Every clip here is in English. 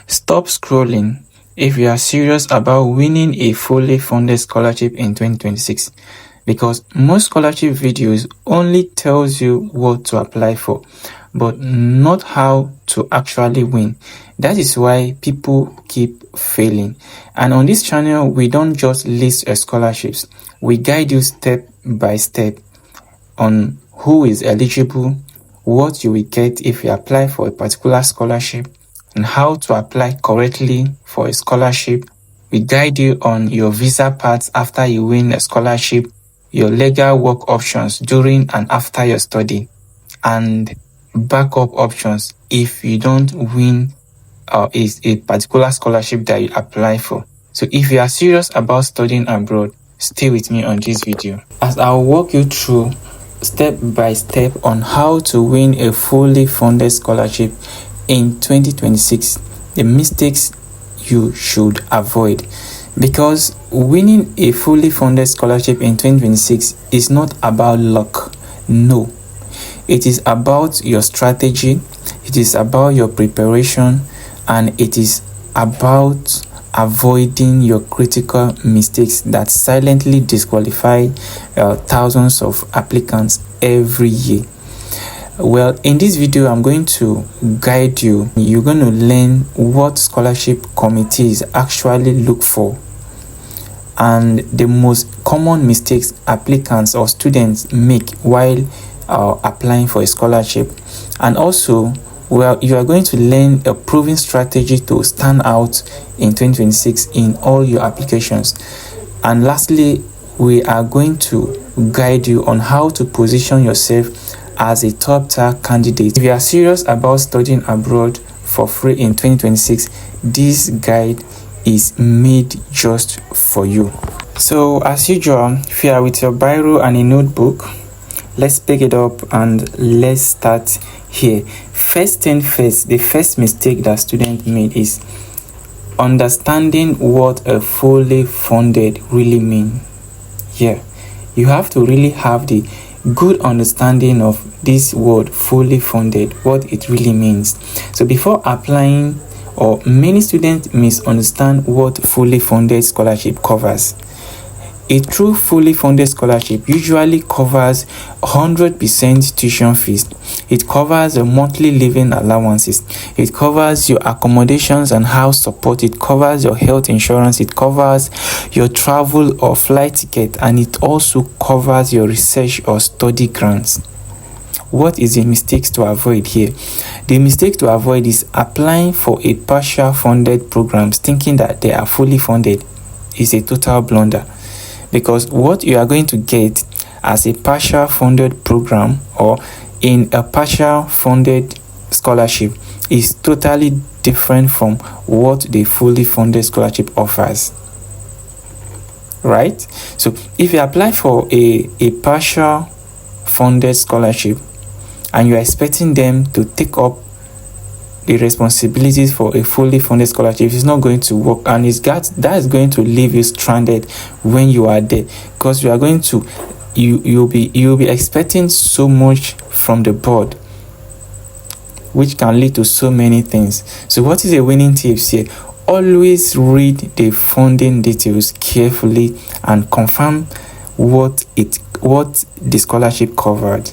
Stop scrolling if you are serious about winning a fully funded scholarship in 2026, because most scholarship videos only tells you what to apply for, but not how to actually win. That is why people keep failing. And on this channel, we don't just list scholarships. We guide you step by step on who is eligible, what you will get if you apply for a particular scholarship, and how to apply correctly for a scholarship. We guide you on your visa paths after you win a scholarship, your legal work options during and after your study, and backup options if you don't win is a particular scholarship that you apply for. So if you are serious about studying abroad, stay with me on this video as I'll walk you through step by step on how to win a fully funded scholarship in 2026, the mistakes you should avoid. Because winning a fully funded scholarship in 2026 is not about luck. No, it is about your strategy, it is about your preparation, and it is about avoiding your critical mistakes that silently disqualify thousands of applicants every year. Well, in this video, I'm going to guide you. You're going to learn what scholarship committees actually look for and the most common mistakes applicants or students make while applying for a scholarship. And also, well, you are going to learn a proven strategy to stand out in 2026 in all your applications. And lastly, we are going to guide you on how to position yourself as a top-tier candidate. If you are serious about studying abroad for free in 2026, this guide is made just for you. So as usual, if you are with your biro and a notebook, let's pick it up and let's start here. First thing first, the first mistake that students made is understanding what a fully funded really means. Yeah, you have to really have the good understanding of this word fully funded, what it really means. So before applying, or many students misunderstand what fully funded scholarship covers. A true fully funded scholarship usually covers 100% tuition fees. It covers the monthly living allowances. It covers your accommodations and house support. It covers your health insurance. It covers your travel or flight ticket. And it also covers your research or study grants. What is the mistakes to avoid here? The mistake to avoid is applying for a partial funded programs thinking that they are fully funded is a total blunder. Because what you are going to get as a partial funded program or in a partial funded scholarship is totally different from what the fully funded scholarship offers. Right? So if you apply for a partial funded scholarship and you are expecting them to take up the responsibilities for a fully funded scholarship, is not going to work, and that is going to leave you stranded when you are there, because you are going to you'll be expecting so much from the board, which can lead to so many things. So what is a winning tips here? Always read the funding details carefully and confirm what the scholarship covered.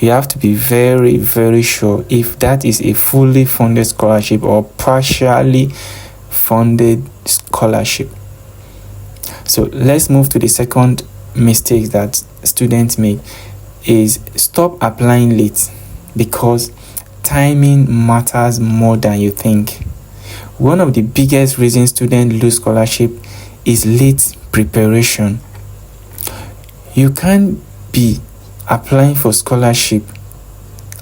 You have to be very, very sure if that is a fully funded scholarship or partially funded scholarship. So let's move to the second mistake that students make is stop applying late, because timing matters more than you think. One of the biggest reasons students lose scholarship is late preparation. You can't be applying for scholarship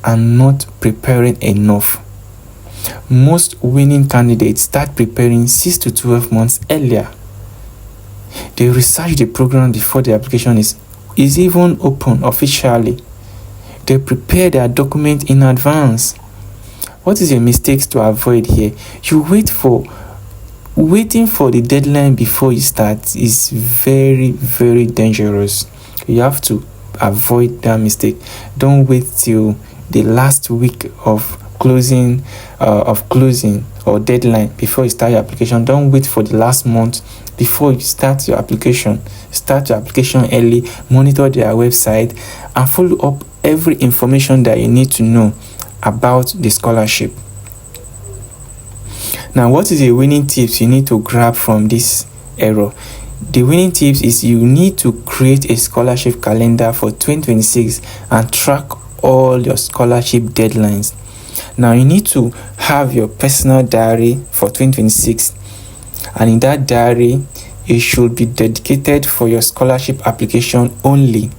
and not preparing enough. Most winning candidates start preparing 6 to 12 months earlier. They research the program before the application is even open officially. They prepare their document in advance. What is a mistake to avoid here? Waiting for the deadline before you start is very, very dangerous. You have to avoid that mistake. Don't wait till the last week of closing or deadline before you start your application. Don't wait for the last month before you start your application. Start your application early, monitor their website, and follow up every information that you need to know about the scholarship. Now, what is the winning tips you need to grab from this error? The winning tips is you need to create a scholarship calendar for 2026 and track all your scholarship deadlines. Now, you need to have your personal diary for 2026, and in that diary, it should be dedicated for your scholarship application only,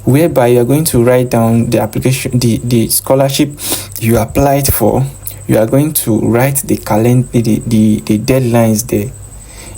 whereby you are going to write down the application, the scholarship you applied for. You are going to write the calendar, the deadlines there.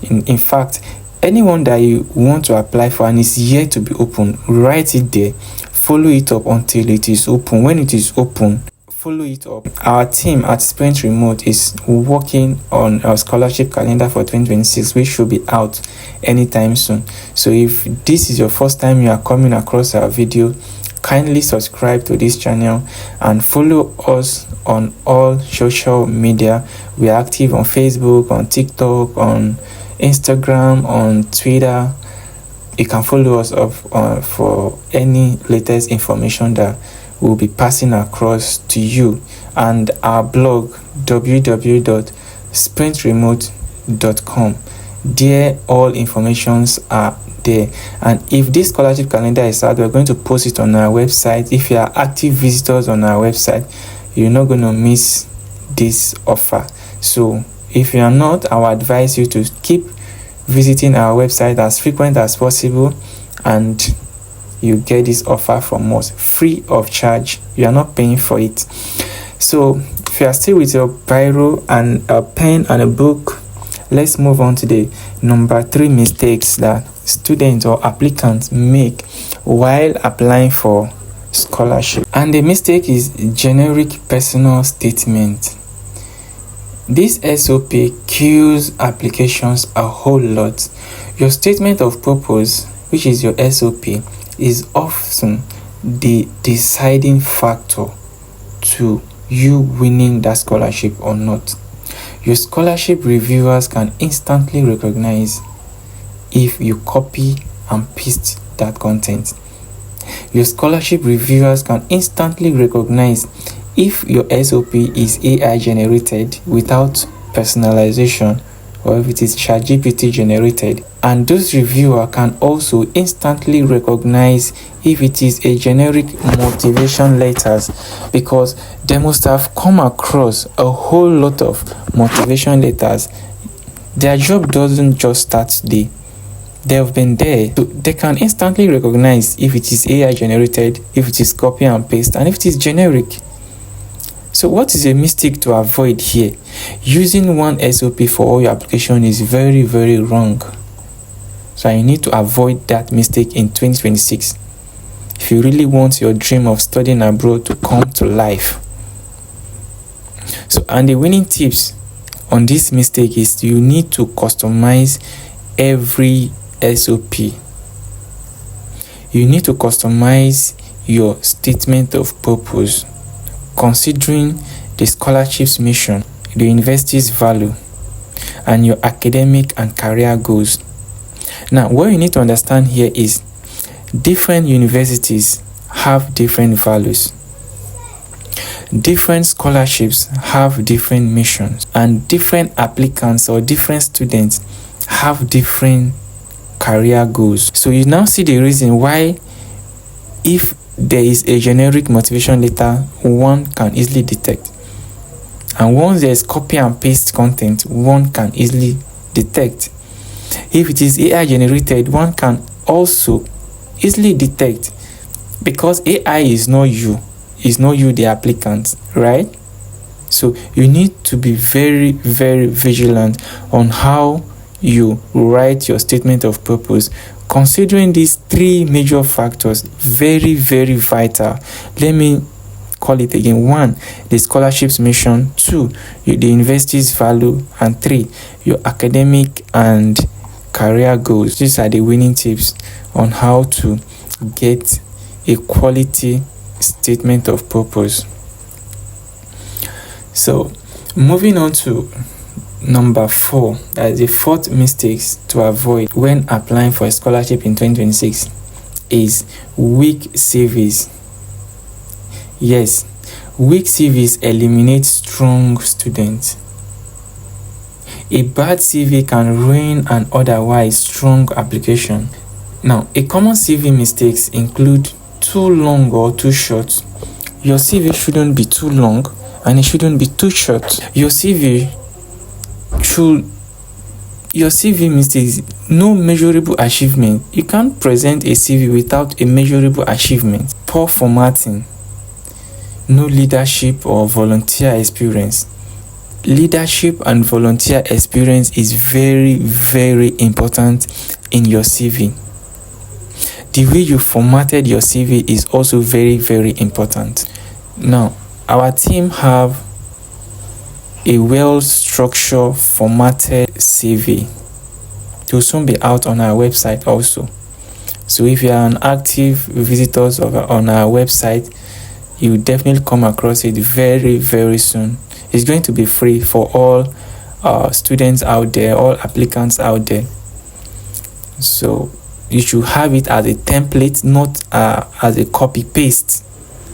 In fact, anyone that you want to apply for and is yet to be open, write it there. Follow it up until it is open. When it is open, follow it up. Our team at Sprint Remote is working on our scholarship calendar for 2026, which should be out anytime soon. So if this is your first time you are coming across our video, kindly subscribe to this channel and follow us on all social media. We are active on Facebook, on TikTok, on Instagram, on Twitter. You can follow us up for any latest information that we'll be passing across to you, and our blog www.sprintremote.com. There all informations are there, and if this scholarship calendar is out, we're going to post it on our website. If you are active visitors on our website, you're not going to miss this offer. So if you are not, I will advise you to keep visiting our website as frequent as possible, and you get this offer from us free of charge. You are not paying for it. So if you are still with your biro and a pen and a book, let's move on to the number 3 mistakes that students or applicants make while applying for scholarship. And the mistake is generic personal statement. This SOP kills applications a whole lot. Your statement of purpose, which is your SOP, is often the deciding factor to you winning that scholarship or not. Your scholarship reviewers can instantly recognize if you copy and paste that content. Your scholarship reviewers can instantly recognize if your SOP is AI generated without personalization, or if it is ChatGPT generated. And those reviewers can also instantly recognize if it is a generic motivation letters, because they must have come across a whole lot of motivation letters. Their job doesn't just start today. They have been there. So they can instantly recognize if it is AI generated, if it is copy and paste, and if it is generic. So what is a mistake to avoid here? Using one SOP for all your application is very, very wrong. So you need to avoid that mistake in 2026 if you really want your dream of studying abroad to come to life. So, and the winning tips on this mistake is you need to customize every SOP. You need to customize your statement of purpose, considering the scholarship's mission, the university's value, and your academic and career goals. Now, what you need to understand here is different universities have different values. Different scholarships have different missions, and different applicants or different students have different career goals. So you now see the reason why, if there is a generic motivation letter, one can easily detect, and once there is copy and paste content, one can easily detect. If it is AI generated, one can also easily detect, because AI is not you, the applicant, right? So you need to be very, very vigilant on how you write your statement of purpose, considering these 3 major factors. Very, very vital. Let me call it again. 1, the scholarship's mission. 2, the university's value. And 3, your academic and career goals. These are the winning tips on how to get a quality statement of purpose. So moving on to number 4, that is the fourth mistakes to avoid when applying for a scholarship in 2026 is weak CVs. Yes, weak CVs eliminate strong students. A bad CV can ruin an otherwise strong application. Now, a common CV mistakes include too long or too short. Your CV shouldn't be too long and it shouldn't be too short. Your CV mistakes, no measurable achievement. You can't present a CV without a measurable achievement. Poor formatting, no leadership or volunteer experience. Leadership and volunteer experience is very, very important in your CV. The way you formatted your CV is also very, very important. Now, our team have a well-structured, formatted CV. It will soon be out on our website also. So if you are an active visitor on our website, you will definitely come across it very, very soon. It's going to be free for all students out there, all applicants out there. So you should have it as a template, not as a copy-paste.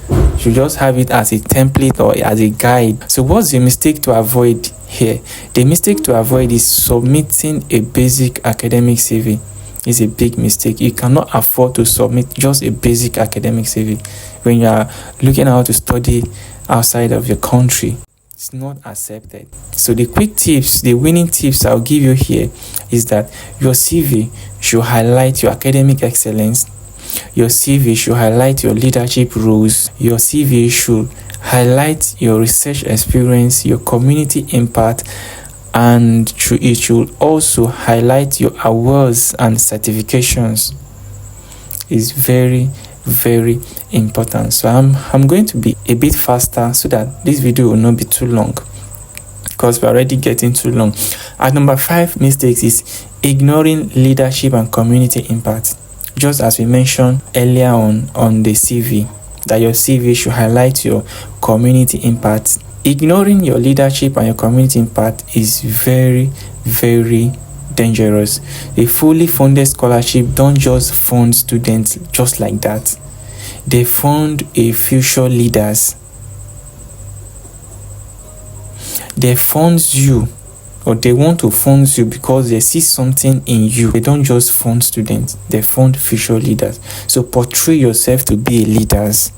You should just have it as a template or as a guide. So what's the mistake to avoid here? The mistake to avoid is submitting a basic academic CV. It's a big mistake. You cannot afford to submit just a basic academic CV when you are looking how to study outside of your country. It's not accepted. So the quick tips, the winning tips I'll give you here is that your CV should highlight your academic excellence. Your CV should highlight your leadership roles. Your CV should highlight your research experience, your community impact, and it should also highlight your awards and certifications. It's very, very important. So I'm going to be a bit faster so that this video will not be too long, because we're already getting too long. At number 5 mistakes is ignoring leadership and community impact. Just as we mentioned earlier on the CV, that your CV should highlight your community impact. Ignoring your leadership and your community impact is very, very dangerous. A fully funded scholarship don't just fund students just like that. They fund a future leaders. They fund you, or they want to fund you because they see something in you. They don't just fund students, they fund future leaders. So portray yourself to be a leaders.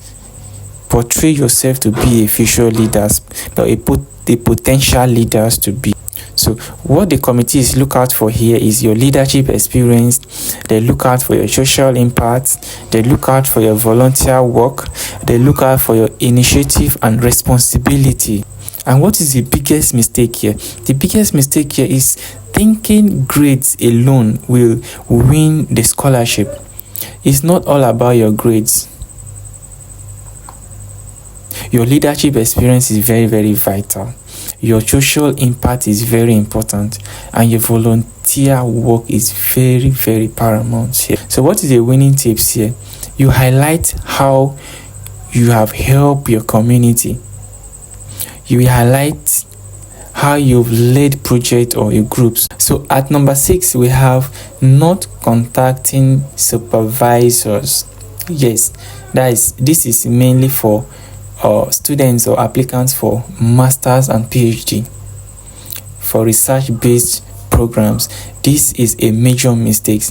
Portray yourself to be a future leaders, or the potential leaders to be. So what the committees look out for here is your leadership experience. They look out for your social impact. They look out for your volunteer work. They look out for your initiative and responsibility. And what is the biggest mistake here? The biggest mistake here is thinking grades alone will win the scholarship. It's not all about your grades. Your leadership experience is very, very vital. Your social impact is very important, and your volunteer work is very, very paramount here. So what is the winning tips here? You highlight how you have helped your community. You highlight how you've led projects or your groups. So at number 6, we have not contacting supervisors. Yes, this is mainly for students or applicants for masters and PhD, for research-based programs. This is a major mistake,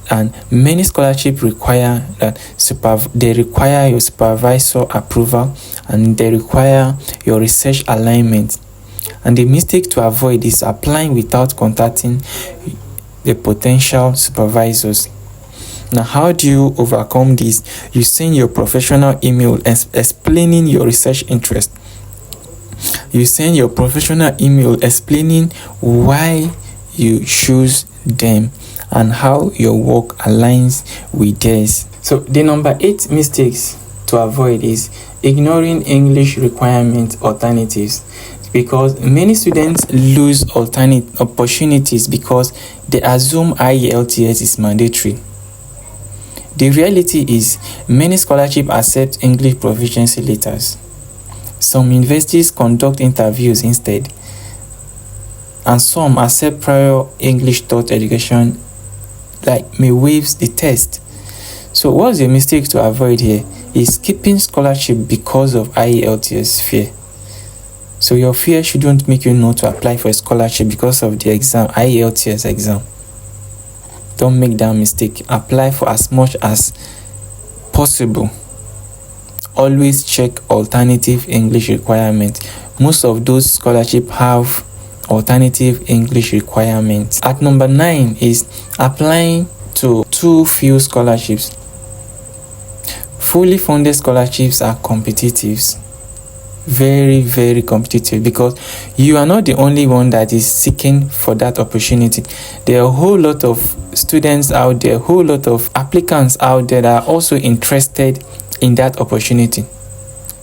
and many scholarships require that they require your supervisor approval, and they require your research alignment. And the mistake to avoid is applying without contacting the potential supervisors. Now, how do you overcome this? You send your professional email explaining your research interest. You send your professional email explaining why you choose them and how your work aligns with theirs. So the number 8 mistakes to avoid is ignoring English requirement alternatives, because many students lose alternate opportunities because they assume IELTS is mandatory. The reality is many scholarships accept English proficiency letters. Some universities conduct interviews instead, and some accept prior English taught education, like may waive the test. So what's the mistake to avoid here is skipping scholarship because of IELTS fear. So your fear shouldn't make you not to apply for a scholarship because of the exam, IELTS exam. Don't make that mistake. Apply for as much as possible. Always check alternative English requirements. Most of those scholarships have alternative English requirements. At number 9 is applying to too few scholarships. Fully funded scholarships are competitive, very, very competitive, because you are not the only one that is seeking for that opportunity. There are a whole lot of students out there, a whole lot of applicants out there that are also interested in that opportunity.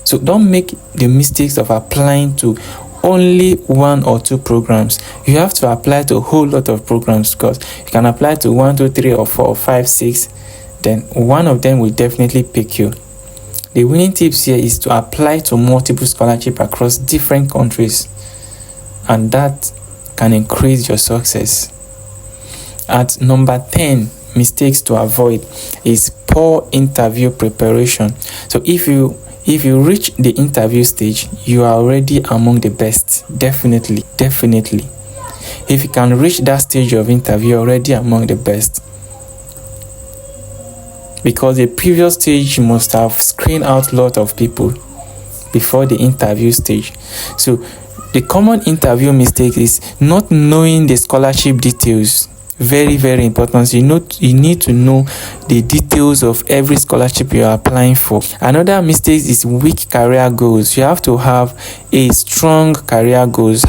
So don't make the mistakes of applying to only 1 or 2 programs. You have to apply to a whole lot of programs, because you can apply to 1, 2, 3 or 4 or 5, 6, then one of them will definitely pick you. The winning tips here is to apply to multiple scholarships across different countries, and that can increase your success. At number 10, mistakes to avoid is poor interview preparation. So if you reach the interview stage, you are already among the best. Definitely. If you can reach that stage of interview, you're already among the best. Because the previous stage must have screened out a lot of people before the interview stage. So the common interview mistake is not knowing the scholarship details. Very, very important. You need to know the details of every scholarship you are applying for. Another mistake is weak career goals. You have to have a strong career goals.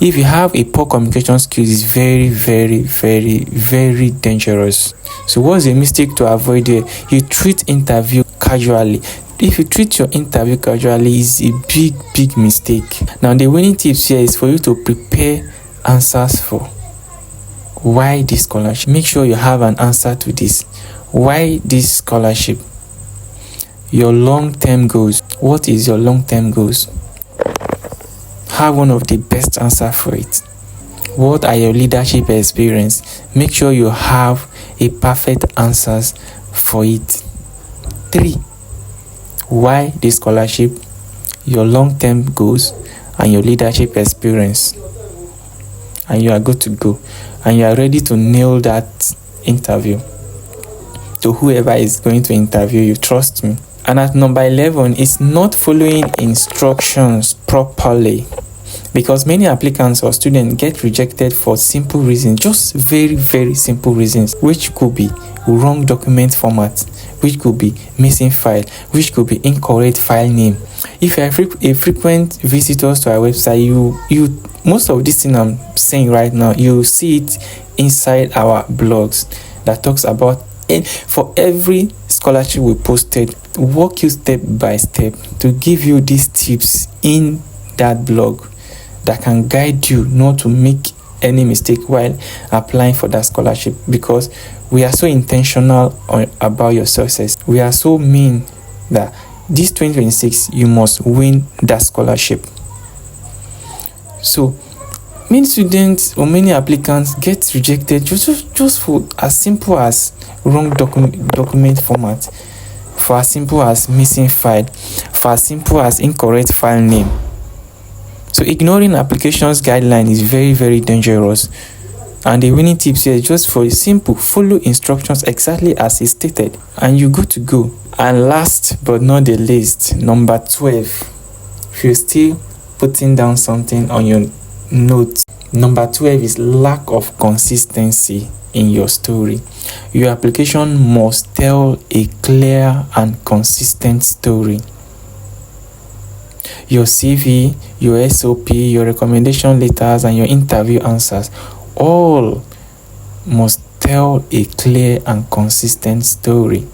If you have a poor communication skills, it's very, very, very, very dangerous. So what's the mistake to avoid here? You treat interview casually. If you treat your interview casually, it's a big, big mistake. Now the winning tips here is for you to prepare answers for why this scholarship. Make sure you have an answer to this. Why this scholarship? Your long-term goals. What is your long-term goals? Have one of the best answer for it. What are your leadership experience? Make sure you have a perfect answers for it. 3. Why this scholarship? Your long-term goals and your leadership experience. And you are good to go. And you are ready to nail that interview to whoever is going to interview you. Trust me. And at number 11 is not following instructions properly, because many applicants or students get rejected for simple reasons, just very, very simple reasons, which could be wrong document format, which could be missing file, which could be incorrect file name. If you are a frequent visitors to our website, you most of this thing I'm saying right now, you see it inside our blogs that talks about it. For every scholarship we posted, walk you step by step to give you these tips in that blog that can guide you not to make any mistake while applying for that scholarship, because we are so intentional about your success. We are so mean that this 2026 you must win that scholarship. So many students or many applicants get rejected just for as simple as wrong document format, for as simple as missing file, for as simple as incorrect file name. So ignoring applications guideline is very, very dangerous. And the winning tips here is just for a simple follow instructions exactly as is stated, and you good to go. And last but not the least, number 12, if you're still putting down something on your notes, number 12 is lack of consistency in your story. Your application must tell a clear and consistent story. Your CV, your SOP, your recommendation letters, and your interview answers all must tell a clear and consistent story.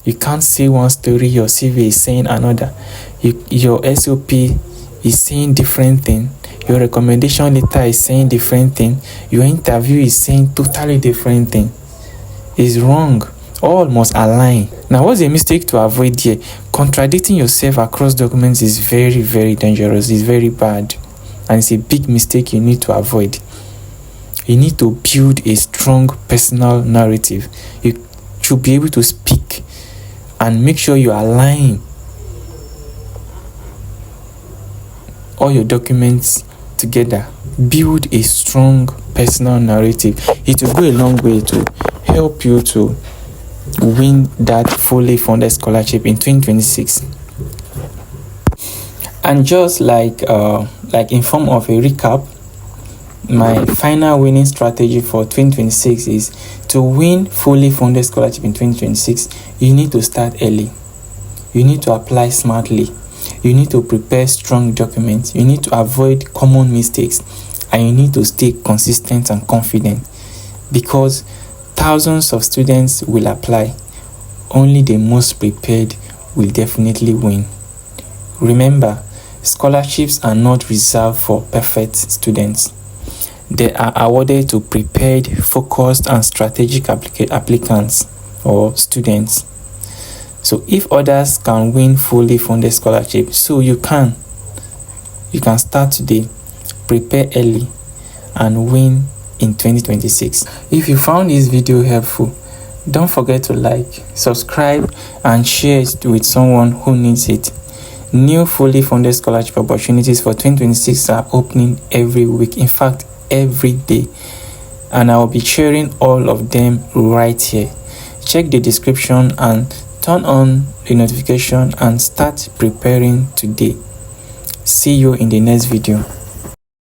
You can't say one story, your CV is saying another. Your SOP is saying different thing. Your recommendation letter is saying different thing. Your interview is saying totally different thing. It's wrong. All must align. Now, what's a mistake to avoid here? Contradicting yourself across documents is very, very dangerous. It's very bad. And it's a big mistake you need to avoid. You need to build a strong personal narrative. You should be able to speak and make sure you align all your documents together. Build a strong personal narrative. It will go a long way to help you to win that fully funded scholarship in 2026. And just like in form of a recap, my final winning strategy for 2026 is to win fully funded scholarship in 2026. You need to start early. You need to apply smartly. You need to prepare strong documents. You need to avoid common mistakes, and you need to stay consistent and confident, because thousands of students will apply. Only the most prepared will definitely win. Remember, scholarships are not reserved for perfect students. They are awarded to prepared, focused, and strategic applicants or students. So if others can win fully funded scholarship, so you can start today, prepare early, and win in 2026. If you found this video helpful, don't forget to like, subscribe, and share it with someone who needs it. New fully funded scholarship opportunities for 2026 are opening every week. In fact, every day. And I will be sharing all of them right here. Check the description and turn on the notification and start preparing today. See you in the next video.